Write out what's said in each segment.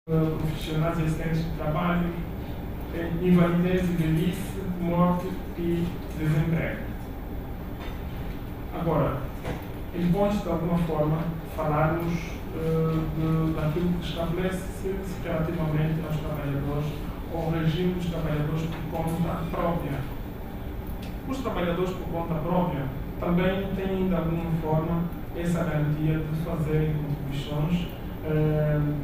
profissionais e acidentes de trabalho, invalidez e velhice, morte e desemprego. Agora, é bom de alguma forma falarmos daquilo que estabelece-se relativamente aos trabalhadores ou ao regime dos trabalhadores por conta própria. Os trabalhadores por conta própria também têm de alguma forma essa garantia de fazerem contribuições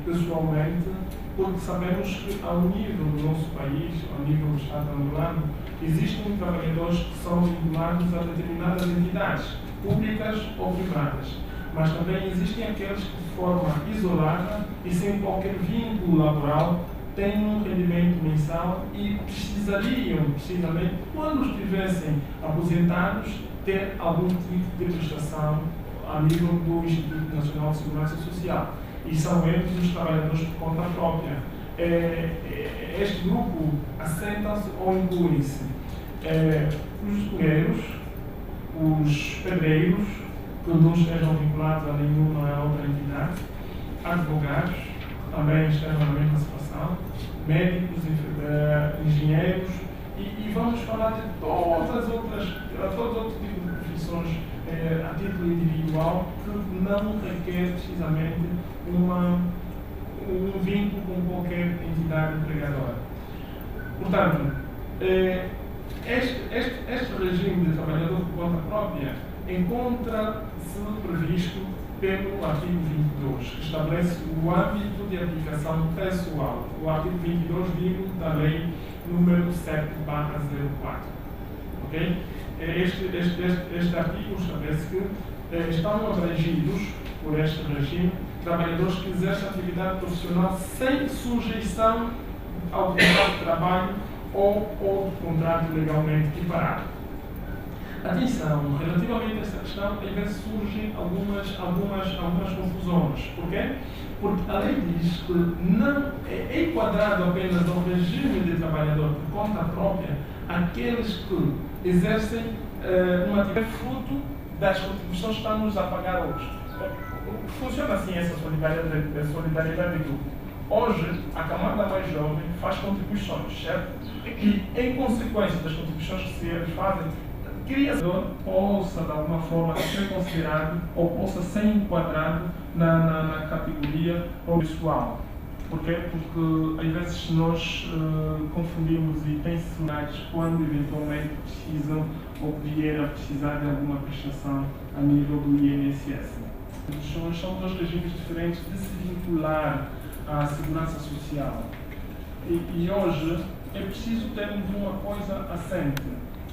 pessoalmente, porque sabemos que ao nível do nosso país, ao nível do Estado angolano, existem trabalhadores que são vinculados a determinadas entidades, públicas ou privadas, mas também existem aqueles que de forma isolada e sem qualquer vínculo laboral têm um rendimento mensal e precisariam, precisamente, quando estivessem aposentados, ter algum tipo de prestação a nível do Instituto Nacional de Segurança Social. E são eles os trabalhadores por conta própria. Este grupo assenta-se ou inclui-se os cozinheiros, os pedreiros, que não estejam vinculados a nenhuma outra entidade, advogados, que também estejam na mesma situação, médicos, engenheiros, e vamos falar de todos outros tipos de profissões a título individual que não requer precisamente um vínculo com qualquer entidade empregadora. Portanto, este regime de trabalhador por conta própria encontra-se previsto pelo artigo 22, que estabelece o âmbito de aplicação pessoal, o artigo 22, da lei número 7/04. Okay? Este artigo estabelece que estão abrangidos por este regime trabalhadores que exercem atividade profissional sem sujeição ao contrato de trabalho ou outro contrato legalmente equiparado. Atenção, relativamente a esta questão, às vezes surgem algumas confusões. Por quê? Porque a lei diz que não é enquadrado apenas ao regime de trabalhador por conta própria aqueles que exercem uma atividade fruto das contribuições que estamos a pagar hoje. Funciona assim essa solidariedade de grupo. Hoje, a camada mais jovem faz contribuições, certo? E, em consequência das contribuições que se fazem, cria-se possa, de alguma forma, ser considerado ou possa ser enquadrado na categoria pessoal. Porquê? Porque, às vezes, nós confundimos e pensionais quando, eventualmente, precisam ou vieram a precisar de alguma prestação a nível do INSS. São dois regimes diferentes de se vincular à segurança social. E hoje é preciso termos uma coisa assente.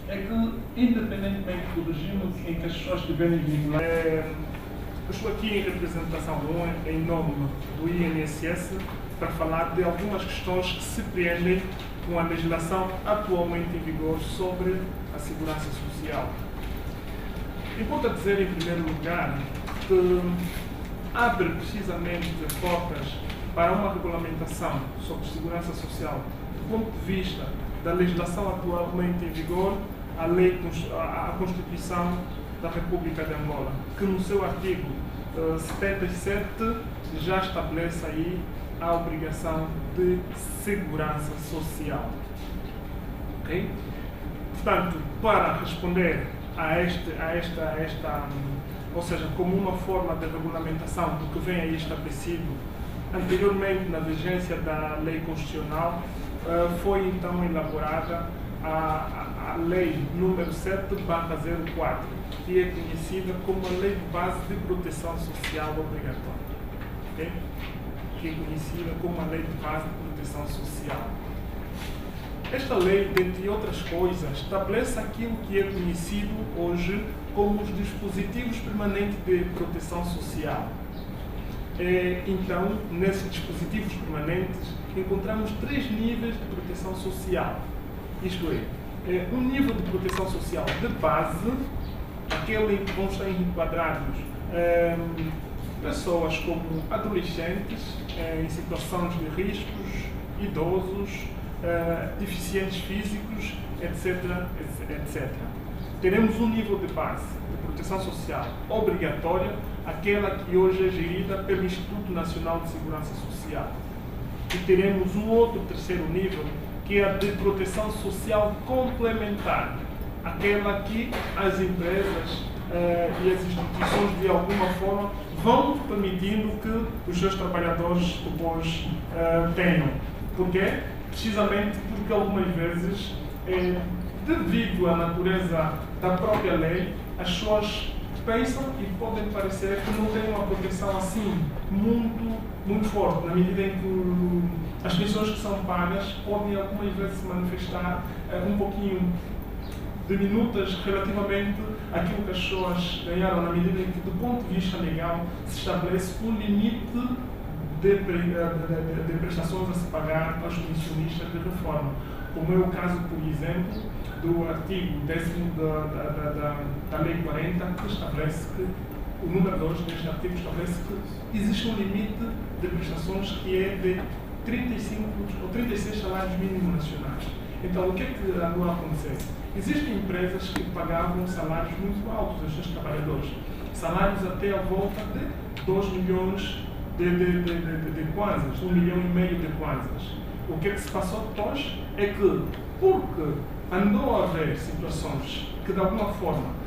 É que, independentemente do regime em que as pessoas estiverem vinculadas, eu estou aqui em representação em nome do INSS para falar de algumas questões que se prendem com a legislação atualmente em vigor sobre a segurança social. Importa dizer, em primeiro lugar, que abre precisamente portas para uma regulamentação sobre segurança social do ponto de vista da legislação atualmente em vigor, a Constituição da República de Angola, que no seu artigo 77 já estabelece aí a obrigação de segurança social. Ok? Portanto, para responder a esta, ou seja, como uma forma de regulamentação do que vem aí estabelecido anteriormente na vigência da lei constitucional, foi então elaborada a lei número 7/04, que é conhecida como a Lei de Base de Proteção Social Obrigatória. Okay? Que é conhecida como a Lei de Base de Proteção Social. Esta lei, dentre outras coisas, estabelece aquilo que é conhecido hoje como os dispositivos permanentes de proteção social. Então, nesses dispositivos permanentes, encontramos 3 níveis de proteção social. Isto é, um nível de proteção social de base, aquele em que vão estar enquadrados pessoas como adolescentes, em situações de riscos, idosos, deficientes físicos, etc. Teremos um nível de base de proteção social obrigatória, aquela que hoje é gerida pelo Instituto Nacional de Segurança Social. e teremos um outro terceiro nível, que é a de proteção social complementar, aquela que as empresas e as instituições de alguma forma vão permitindo que os seus trabalhadores depois tenham. Porquê? Precisamente porque algumas vezes, devido à natureza da própria lei, as pessoas pensam e podem parecer que não têm uma proteção assim muito forte, na medida em que as pensões que são pagas podem algumas vezes se manifestar um pouquinho diminutas relativamente àquilo que as pessoas ganharam, na medida em que, do ponto de vista legal, se estabelece um limite de prestações a se pagar aos pensionistas de reforma, como é o caso, por exemplo, do artigo 10º da Lei 40, que estabelece que, o número 2 deste artigo estabelece que existe um limite de prestações que é de 35 ou 36 salários mínimos nacionais. Então, o que é que andou a acontecer? Existem empresas que pagavam salários muito altos aos seus trabalhadores, salários até a volta de 2 milhões de kwanzas, 1,5 milhão de kwanzas. O que é que se passou depois é que, porque andou a haver situações que de alguma forma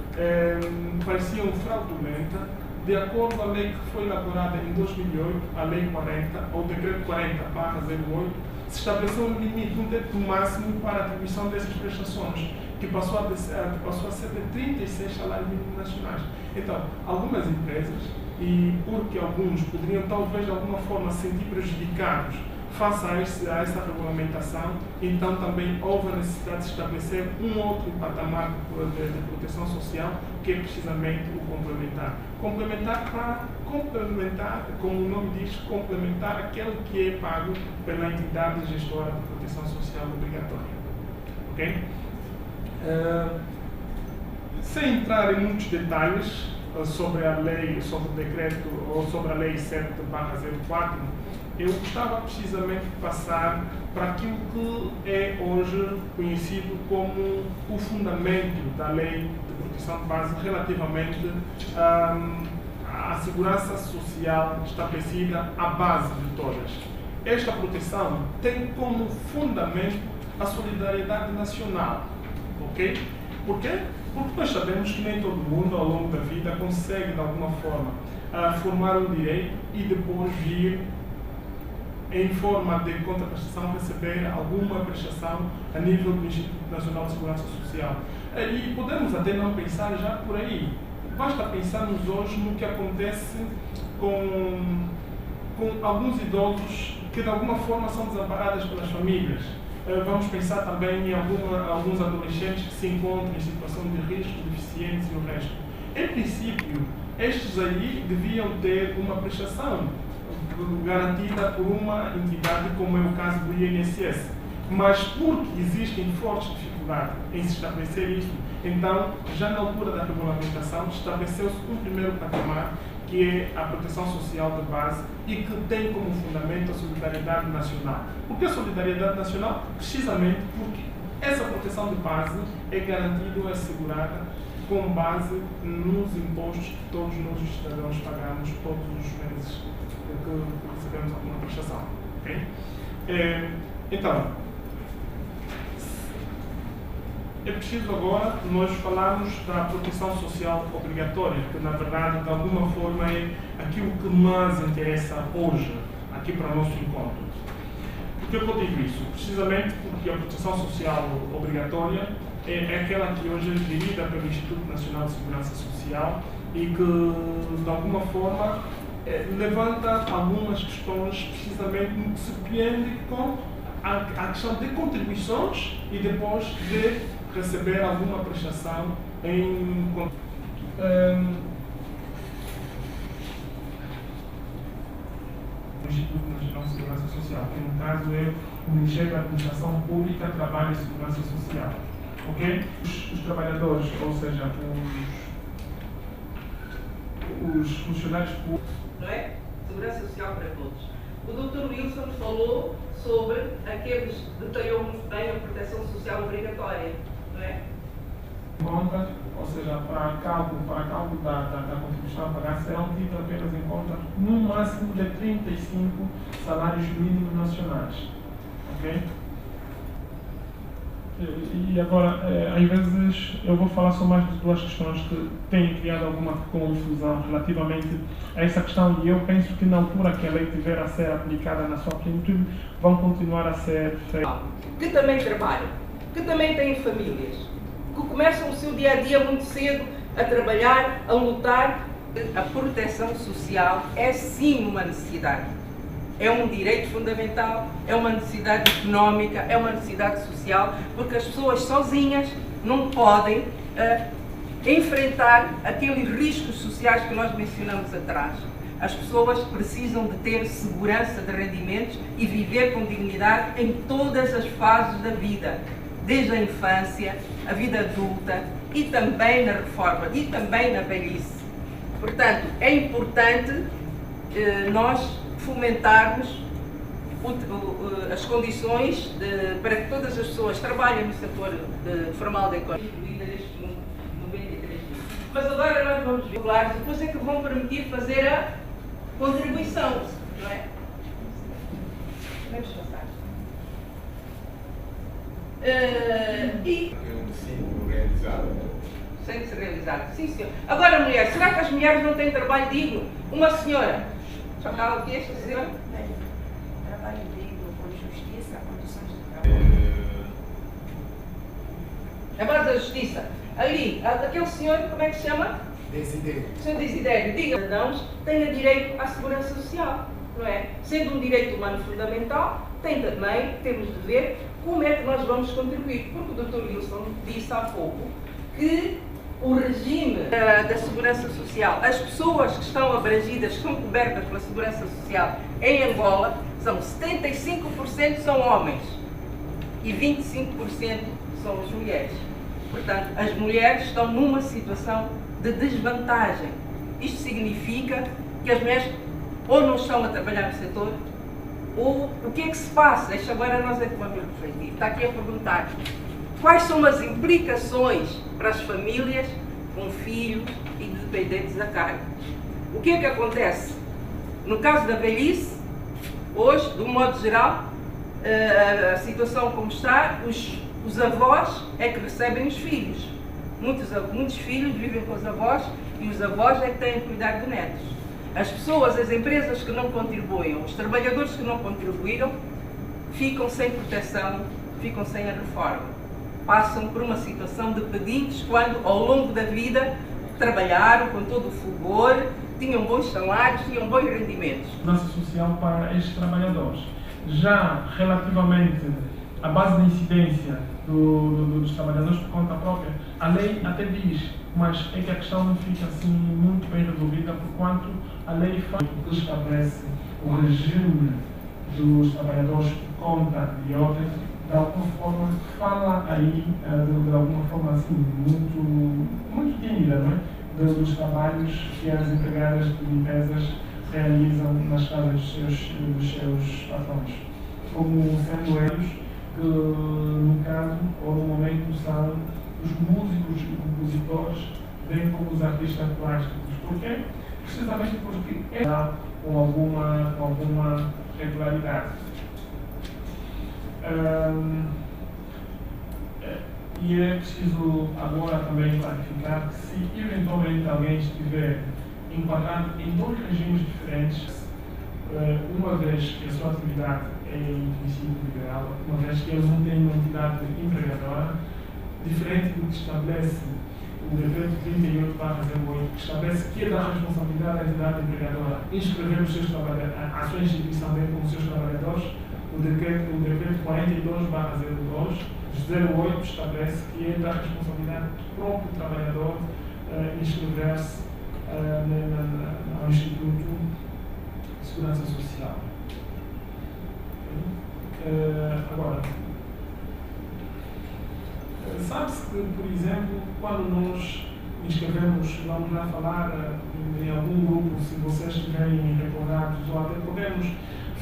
pareciam fraudulentas, de acordo com a lei que foi elaborada em 2008, a Lei 40, ou Decreto 40/08, se estabeleceu um limite, um teto máximo para a atribuição dessas prestações, que passou a ser de 36 salários mínimos nacionais. Então, algumas empresas, e porque alguns poderiam talvez de alguma forma se sentir prejudicados face a essa regulamentação, então também houve a necessidade de estabelecer um outro patamar de proteção social, que é precisamente o complementar. Complementar para complementar, como o nome diz, complementar aquele que é pago pela entidade gestora de proteção social obrigatória. Ok? Sem entrar em muitos detalhes sobre a lei, sobre o decreto ou sobre a lei 7/04, eu gostava precisamente de passar para aquilo que é hoje conhecido como o fundamento da lei de proteção de base relativamente à segurança social estabelecida à base de todas. Esta proteção tem como fundamento a solidariedade nacional. Ok? Por quê? Porque nós sabemos que nem todo mundo ao longo da vida consegue de alguma forma formar um direito e depois vir em forma de contraprestação receber alguma prestação a nível do Instituto Nacional de Segurança Social. E podemos até não pensar já por aí. Basta pensarmos hoje no que acontece com alguns idosos que de alguma forma são desamparados pelas famílias. Vamos pensar também em alguns adolescentes que se encontram em situação de risco, deficientes e o resto. Em princípio, estes aí deviam ter uma prestação garantida por uma entidade, como é o caso do INSS. Mas porque existem fortes dificuldades em se estabelecer isso, então, já na altura da regulamentação, estabeleceu-se um primeiro patamar, que é a proteção social de base e que tem como fundamento a solidariedade nacional. Por que a solidariedade nacional? Precisamente porque essa proteção de base é garantida ou assegurada com base nos impostos que todos nós, os cidadãos, pagamos todos os meses que recebemos alguma prestação. Okay? Então, é preciso agora nós falarmos da proteção social obrigatória, que na verdade de alguma forma é aquilo que mais interessa hoje aqui para o nosso encontro. Por que eu digo isso? Precisamente porque a proteção social obrigatória é aquela que hoje é gerida pelo Instituto Nacional de Segurança Social e que de alguma forma levanta algumas questões precisamente no que se prende com a questão de contribuições e depois de receber alguma prestação em o Instituto Nacional de Segurança Social, que no caso é o Ministério da Administração Pública, Trabalho e Segurança Social. Ok? Os trabalhadores, ou seja, os funcionários públicos. Não é? Segurança Social para todos. O Dr. Wilson falou sobre aqueles, detalhou muito bem a proteção social obrigatória, não é? conta, ou seja, para cálculo da contribuição a pagar, serão tidas apenas em conta no máximo de 35 salários mínimos nacionais. Ok? E agora, às vezes, eu vou falar só mais de duas questões que têm criado alguma confusão relativamente a essa questão, e eu penso que na altura que a lei tiver a ser aplicada na sua plenitude, vão continuar a ser feitas. Que também trabalham, que também têm famílias, que começam o seu dia a dia muito cedo a trabalhar, a lutar. A proteção social é sim uma necessidade. É um direito fundamental, é uma necessidade económica, é uma necessidade social, porque as pessoas sozinhas não podem enfrentar aqueles riscos sociais que nós mencionamos atrás. As pessoas precisam de ter segurança de rendimentos e viver com dignidade em todas as fases da vida, desde a infância, a vida adulta e também na reforma e também na velhice. Portanto, é importante nós fomentarmos as condições para que todas as pessoas trabalhem no setor formal da economia, incluídas estes 93 mil. Mas agora nós vamos ver, depois é que vão permitir fazer a contribuição, não é? Vamos passar. E sim, realizado. Sem ser realizado. Sim, senhor. Agora, mulher, será que as mulheres não têm trabalho digno? Uma senhora. Já está aqui esta senhora? Trabalho digno com justiça, condições de trabalho. A base da justiça. Ali, aquele senhor, como é que se chama? Desidério. Senhor Desidério, diga, cidadãos tenha direito à segurança social, não é? Sendo um direito humano fundamental, temos de ver como é que nós vamos contribuir. Porque o Dr. Wilson disse há pouco que o regime da segurança social, as pessoas que estão abrangidas, que são cobertas pela segurança social em Angola, são 75% são homens e 25% são as mulheres. Portanto, as mulheres estão numa situação de desvantagem. Isto significa que as mulheres ou não estão a trabalhar no setor, ou o que é que se passa? Deixa agora nós é que vamos refletir. Está aqui a perguntar quais são as implicações para as famílias com filhos e dependentes a cargo. O que é que acontece? No caso da velhice, hoje, de um modo geral, a situação como está, os avós é que recebem os filhos. Muitos filhos vivem com os avós e os avós é que têm que cuidar de netos. As pessoas, as empresas que não contribuem, os trabalhadores que não contribuíram, ficam sem proteção, ficam sem a reforma. Passam por uma situação de pedintes quando, ao longo da vida, trabalharam com todo o fulgor, tinham bons salários, tinham bons rendimentos. Segurança social para estes trabalhadores. Já relativamente à base de incidência dos trabalhadores por conta própria, a lei até diz, mas é que a questão não fica assim muito bem resolvida, porquanto a lei estabelece o regime dos trabalhadores por conta de outras, de alguma forma fala aí, de alguma forma assim, muito tímida, não é? Dos trabalhos que as empregadas de limpezas realizam nas casas dos seus patrões, como sendo eles que, no caso, ou no momento, são os músicos e compositores, bem como os artistas plásticos. Porquê? Precisamente porque é com alguma regularidade. E é preciso agora também clarificar que se eventualmente alguém estiver enquadrado em dois regimes diferentes, uma vez que a sua atividade é em princípio liberal, uma vez que ele não tem uma entidade empregadora, diferente do que estabelece o decreto 38/08, que estabelece que é da responsabilidade da entidade empregadora inscrever os seus trabalhadores, a sua instituição dentro com os seus trabalhadores. O decreto 42/02 estabelece que é da responsabilidade do próprio trabalhador inscrever-se ao Instituto de Segurança Social. Agora, sabe-se que, por exemplo, quando nós inscrevemos, vamos lá falar em algum grupo, se vocês estiverem recordados, ou até podemos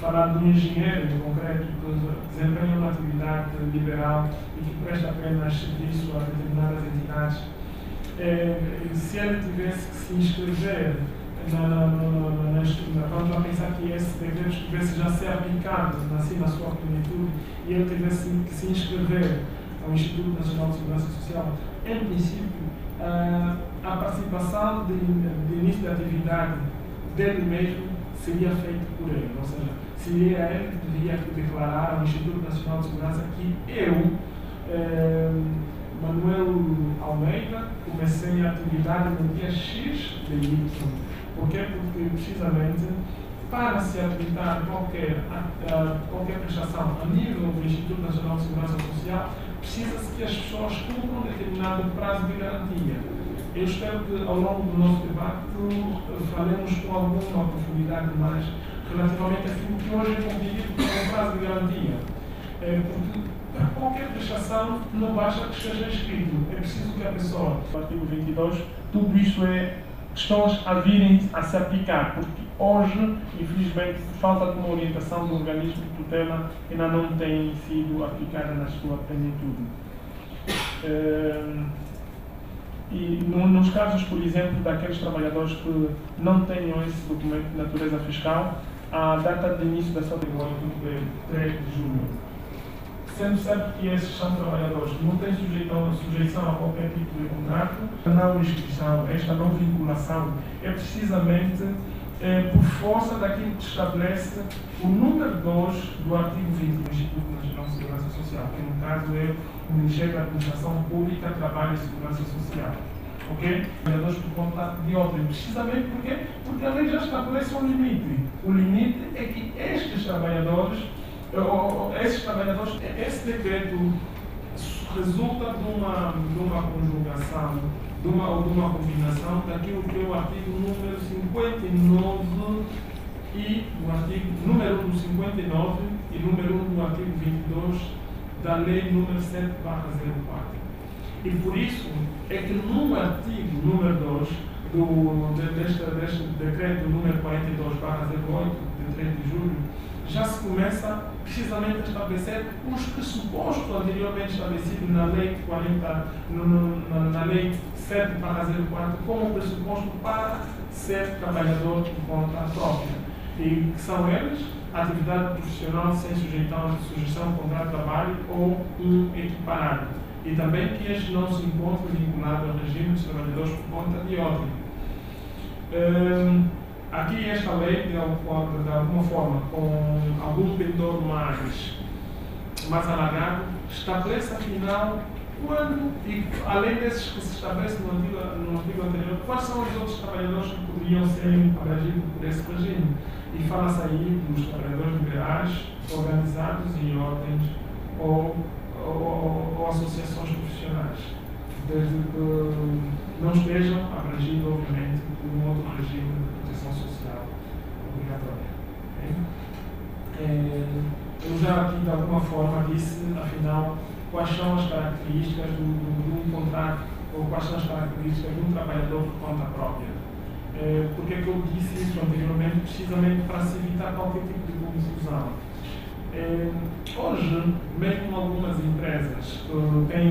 falar de um engenheiro em concreto que desempenha uma atividade liberal e que presta apenas serviço a determinadas entidades, se ele tivesse que se inscrever vamos a pensar que esse dever estivesse já a ser aplicado assim, na sua plenitude e ele tivesse que se inscrever ao Instituto Nacional de Segurança Social, em princípio, a participação de início da atividade dele mesmo seria feita por ele, ou seja, seria ele que deveria declarar ao Instituto Nacional de Segurança que eu, Manuel Almeida, comecei a atividade no dia X de Y. Por quê? Porque, precisamente, para se aplicar qualquer prestação a nível do Instituto Nacional de Segurança Social, precisa-se que as pessoas cumpram determinado prazo de garantia. Eu espero que, ao longo do nosso debate, falemos com alguma profundidade mais relativamente àquilo que hoje é compreendido como prazo de garantia. Porque, para qualquer prestação, não basta que esteja escrito. É preciso que a pessoa, no artigo 22, tudo isto é questões a virem a se aplicar, porque hoje, infelizmente, por falta de uma orientação do organismo de tutela, ainda não tem sido aplicada na sua plenitude. E nos casos, por exemplo, daqueles trabalhadores que não tenham esse documento de natureza fiscal, a data de início da sua trabalho é 3 de julho. Sendo certo que esses são trabalhadores que não têm sujeição a qualquer tipo de contrato, a não inscrição, esta não vinculação, é precisamente por força daquilo que estabelece o número 2 do artigo 20 do Instituto Nacional de Segurança Social, que no caso é o Ministério da Administração Pública, Trabalho e Segurança Social. Ok? Trabalhadores por conta de outrem. Precisamente porque a lei já estabelece um limite. O limite é que estes trabalhadores, esse decreto resulta de uma conjugação, de uma combinação daquilo que é o artigo número 59 e o artigo número 1 do 59 e número 1 do artigo 22 da lei número 7/04. E por isso é que no artigo número 2 deste decreto número 42/08 de 3 de julho, já se começa precisamente a estabelecer os pressupostos anteriormente estabelecidos na lei 40, na lei 7/04, como pressuposto para ser trabalhador por conta própria. E que são eles a atividade profissional sem sujeição ao contrato de trabalho ou um equiparado. E também que estes não se encontram vinculados ao regime dos trabalhadores por conta de outrem. Aqui esta lei, de alguma forma, com algum pendor mais alargado, estabelece afinal quando, e além desses que se estabelecem no artigo anterior, quais são os outros trabalhadores que poderiam ser abrangidos por esse regime. E fala-se aí dos trabalhadores liberais, organizados em ordens ou associações profissionais, desde que não estejam abrangidos, obviamente, por um outro regime de proteção social obrigatória. Eu já aqui, de alguma forma, disse, afinal, quais são as características de um contrato, ou quais são as características de um trabalhador por conta própria. Porque é que eu disse isso anteriormente? Precisamente para se evitar qualquer tipo de confusão. Hoje, mesmo algumas empresas têm